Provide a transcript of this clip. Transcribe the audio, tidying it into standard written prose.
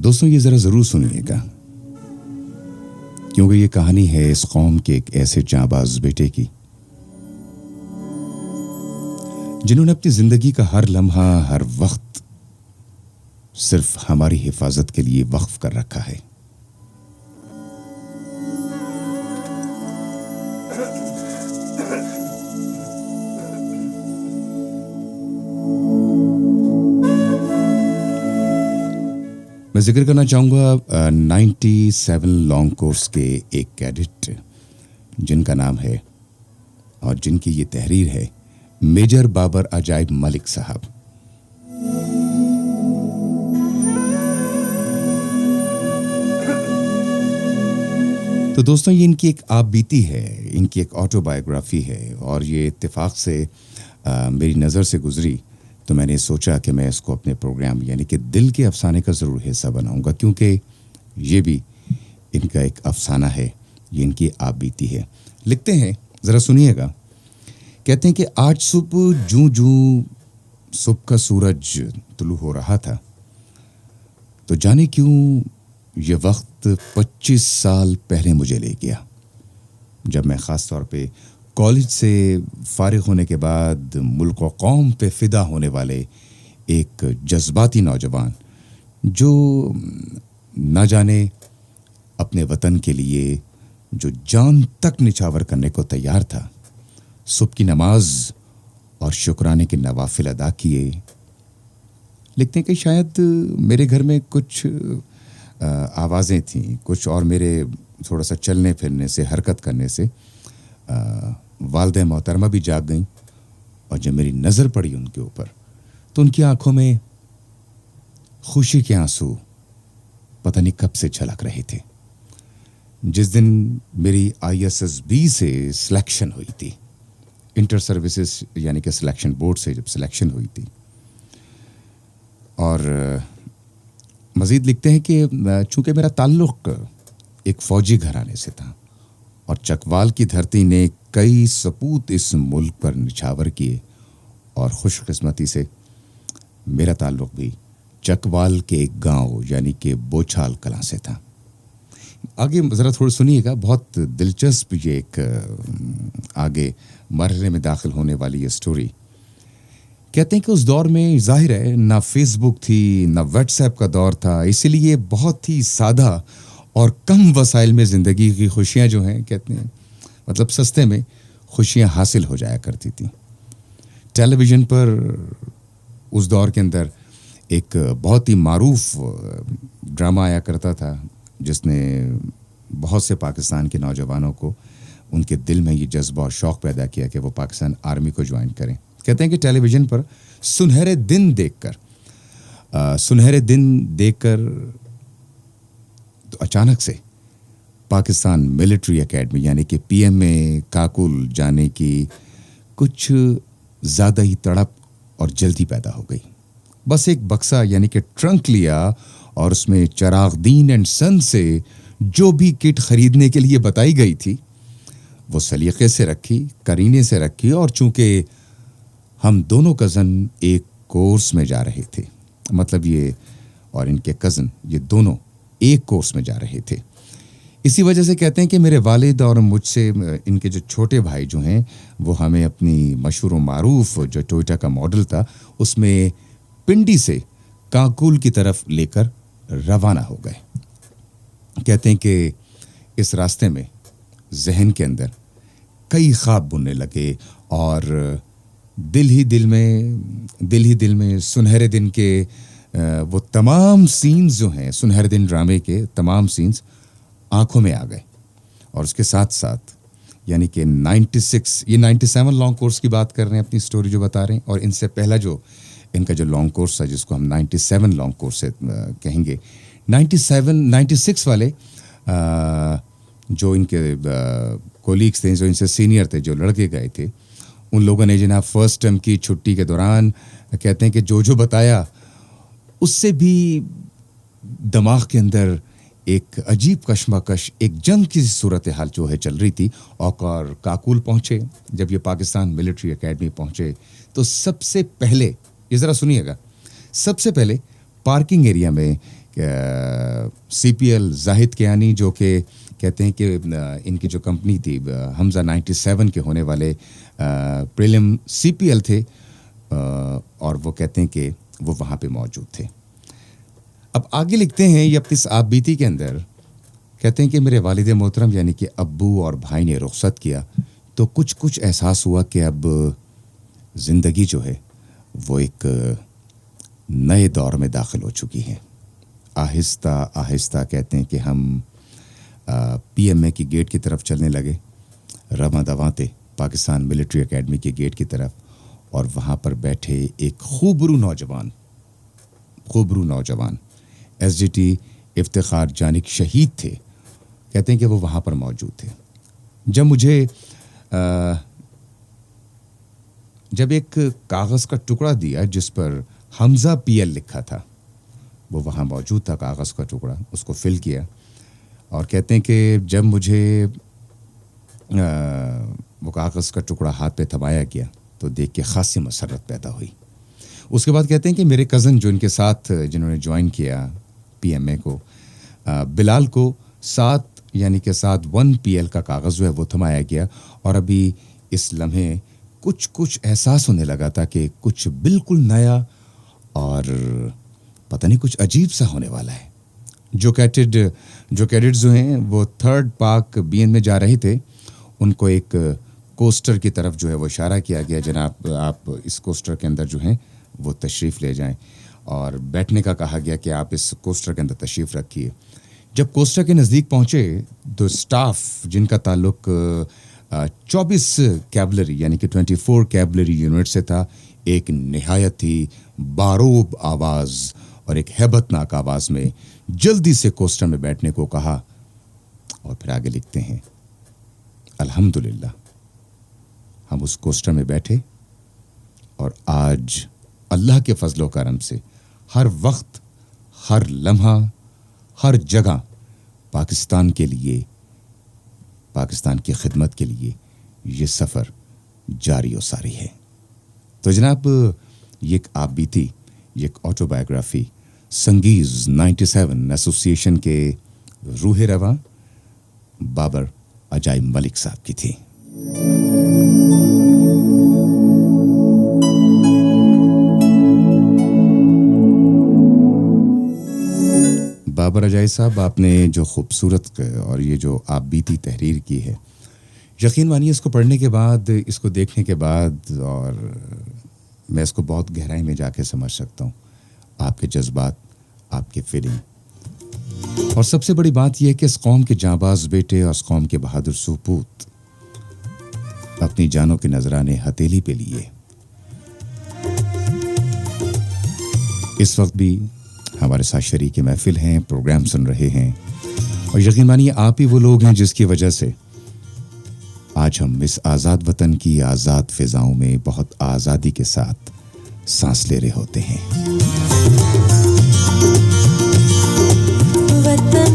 دوستوں یہ ذرا ضرور سنیے گا، کیونکہ یہ کہانی ہے اس قوم کے ایک ایسے جانباز بیٹے کی جنہوں نے اپنی زندگی کا ہر لمحہ، ہر وقت صرف ہماری حفاظت کے لیے وقف کر رکھا ہے۔ میں ذکر کرنا چاہوں گا 97 لانگ کورس کے ایک کیڈٹ جن کا نام ہے اور جن کی یہ تحریر ہے میجر بابر عجائب ملک صاحب۔ تو دوستوں یہ ان کی ایک آپ بیتی ہے، ان کی ایک آٹو بایوگرافی ہے، اور یہ اتفاق سے میری نظر سے گزری تو میں نے سوچا کہ میں اس کو اپنے پروگرام یعنی کہ دل کے افسانے کا ضرور حصہ بناؤں گا، کیونکہ یہ بھی ان کا ایک افسانہ ہے، یہ ان کی آپ بیتی ہے۔ لکھتے ہیں، ذرا سنیے گا، کہتے ہیں کہ آج صبح جوں صبح کا سورج طلوع ہو رہا تھا تو جانے کیوں یہ وقت 25 سال پہلے مجھے لے گیا، جب میں خاص طور پہ کالج سے فارغ ہونے کے بعد ملک و قوم پہ فدا ہونے والے ایک جذباتی نوجوان جو نہ جانے اپنے وطن کے لیے جو جان تک نچھاور کرنے کو تیار تھا، صبح کی نماز اور شکرانے کے نوافل ادا کیے۔ لکھتے ہیں کہ شاید میرے گھر میں کچھ آوازیں تھیں کچھ، اور میرے تھوڑا سا چلنے پھرنے سے، حرکت کرنے سے والدہ محترمہ بھی جاگ گئیں، اور جب میری نظر پڑی ان کے اوپر تو ان کی آنکھوں میں خوشی کے آنسو پتہ نہیں کب سے چھلک رہے تھے۔ جس دن میری ISSB سے سلیکشن ہوئی تھی، انٹر سروسز یعنی کہ سلیکشن بورڈ سے جب سلیکشن ہوئی تھی، اور مزید لکھتے ہیں کہ چونکہ میرا تعلق ایک فوجی گھرانے سے تھا اور چکوال کی دھرتی نے کئی سپوت اس ملک پر نچھاور کیے، اور خوش قسمتی سے میرا تعلق بھی چکوال کے ایک گاؤں یعنی کہ بوچھال کلاں سے تھا۔ آگے ذرا تھوڑا سنیے گا، بہت دلچسپ یہ ایک آگے مرحلے میں داخل ہونے والی یہ سٹوری۔ کہتے ہیں کہ اس دور میں ظاہر ہے نہ فیس بک تھی نہ واٹس ایپ کا دور تھا، اسی لیے بہت ہی سادہ اور کم وسائل میں زندگی کی خوشیاں جو ہیں، کہتے ہیں مطلب سستے میں خوشیاں حاصل ہو جایا کرتی تھیں۔ ٹیلی ویژن پر اس دور کے اندر ایک بہت ہی معروف ڈرامہ آیا کرتا تھا جس نے بہت سے پاکستان کے نوجوانوں کو ان کے دل میں یہ جذبہ اور شوق پیدا کیا کہ وہ پاکستان آرمی کو جوائن کریں۔ کہتے ہیں کہ ٹیلی ویژن پر سنہرے دن دیکھ کر تو اچانک سے پاکستان ملٹری اکیڈمی یعنی کہ PMA کاکل جانے کی کچھ زیادہ ہی تڑپ اور جلدی پیدا ہو گئی۔ بس ایک بکسا یعنی کہ ٹرنک لیا اور اس میں چراغ دین اینڈ سن سے جو بھی کٹ خریدنے کے لیے بتائی گئی تھی وہ سلیقے سے رکھی، کرینے سے رکھی، اور چونکہ ہم دونوں کزن ایک کورس میں جا رہے تھے، مطلب یہ اور ان کے کزن یہ دونوں ایک کورس میں جا رہے تھے، اسی وجہ سے کہتے ہیں کہ میرے والد اور مجھ سے ان کے جو چھوٹے بھائی جو ہیں وہ ہمیں اپنی مشہور و معروف جو ٹویوٹا کا ماڈل تھا اس میں پنڈی سے کاکول کی طرف لے کر روانہ ہو گئے۔ کہتے ہیں کہ اس راستے میں ذہن کے اندر کئی خواب بننے لگے، اور دل ہی دل میں سنہرے دن کے وہ تمام سینز جو ہیں، سنہرے دن ڈرامے کے تمام سینز آنکھوں میں آ گئے۔ اور اس کے ساتھ ساتھ یعنی کہ 97 لانگ کورس کی بات کر رہے ہیں، اپنی سٹوری جو بتا رہے ہیں، اور ان سے پہلا جو ان کا جو لانگ کورس تھا جس کو ہم 97 لانگ کورس سے کہیں گے، 96 والے جو ان کے کولیگس تھے، جو ان سے سینئر تھے، جو لڑکے گئے تھے، ان لوگوں نے جناب فرسٹ ٹرم کی چھٹی کے دوران کہتے ہیں کہ جو بتایا اس سے بھی دماغ کے اندر ایک عجیب کشمکش، ایک جنگ کی صورتحال جو ہے چل رہی تھی۔ اور کاکول پہنچے، جب یہ پاکستان ملٹری اکیڈمی پہنچے تو سب سے پہلے یہ ذرا سنیے گا، سب سے پہلے پارکنگ ایریا میں سی پی ایل زاہد کیانی جو کہ کہتے ہیں کہ ان کی جو کمپنی تھی حمزہ 97 کے ہونے والے پریلم سی پی ایل تھے اور وہ کہتے ہیں کہ وہ وہاں پہ موجود تھے. اب آگے لکھتے ہیں یہ اپنی اس آپ بیتی کے اندر کہتے ہیں کہ میرے والد محترم یعنی کہ ابو اور بھائی نے رخصت کیا تو کچھ احساس ہوا کہ اب زندگی جو ہے وہ ایک نئے دور میں داخل ہو چکی ہے. آہستہ آہستہ کہتے ہیں کہ ہم پی ایم اے کی گیٹ کی طرف چلنے لگے، رواں دواں تھے پاکستان ملٹری اکیڈمی کے گیٹ کی طرف، اور وہاں پر بیٹھے ایک خوبرو نوجوان ایس ڈی ٹی افتخار جانک شہید تھے. کہتے ہیں کہ وہ وہاں پر موجود تھے. جب ایک کاغذ کا ٹکڑا دیا جس پر حمزہ پی ایل لکھا تھا، وہ وہاں موجود تھا کاغذ کا ٹکڑا، اس کو فل کیا. اور کہتے ہیں کہ جب مجھے وہ کاغذ کا ٹکڑا ہاتھ پہ تھمایا گیا تو دیکھ کے خاصی مسرت پیدا ہوئی. اس کے بعد کہتے ہیں کہ میرے کزن جو ان کے ساتھ جنہوں نے جوائن کیا پی ایم اے کو، بلال کو 1 پی ایل کا کاغذ جو ہے وہ تھمایا گیا. اور ابھی اس لمحے کچھ احساس ہونے لگا تھا کہ کچھ بالکل نیا اور پتہ نہیں کچھ عجیب سا ہونے والا ہے. جو کیڈٹس جو ہیں وہ 3rd پاک بی این میں جا رہے تھے، ان کو ایک کوسٹر کی طرف جو ہے وہ اشارہ کیا گیا، جناب آپ اس کوسٹر کے اندر جو ہیں وہ تشریف لے جائیں، اور بیٹھنے کا کہا گیا کہ آپ اس کوسٹر کے اندر تشریف رکھیے. جب کوسٹر کے نزدیک پہنچے تو سٹاف جن کا تعلق 24 کیولری یعنی کہ 24 کیولری یونٹ سے تھا، ایک نہایت ہی باروب آواز اور ایک ہیبت ناک آواز میں جلدی سے کوسٹر میں بیٹھنے کو کہا. اور پھر آگے لکھتے ہیں الحمدللہ ہم اس کوسٹر میں بیٹھے، اور آج اللہ کے فضل و کرم سے ہر وقت، ہر لمحہ، ہر جگہ پاکستان کے لیے، پاکستان کی خدمت کے لیے یہ سفر جاری و ساری ہے. تو جناب یہ ایک آپ بیتی، یہ ایک آٹو بایوگرافی سنگیز 97 ایسوسیشن کے روح رواں بابر عجائب ملک صاحب کی تھی. بابر عجائب صاحب، آپ نے جو خوبصورت اور یہ جو آپ بیتی تحریر کی ہے، یقین مانیے اس کو پڑھنے کے بعد، اس کو دیکھنے کے بعد، اور میں اس کو بہت گہرائی میں جا کے سمجھ سکتا ہوں آپ کے جذبات، آپ کے فیلنگ. اور سب سے بڑی بات یہ ہے کہ اس قوم کے جانباز بیٹے اور اس قوم کے بہادر سپوت اپنی جانوں کے نذرانے ہتھیلی پہ لیے اس وقت بھی ہمارے ساتھ شریک محفل ہیں، پروگرام سن رہے ہیں. اور یقین مانیے آپ ہی وہ لوگ ہیں جس کی وجہ سے آج ہم اس آزاد وطن کی آزاد فضاؤں میں بہت آزادی کے ساتھ سانس لے رہے ہوتے ہیں. وطن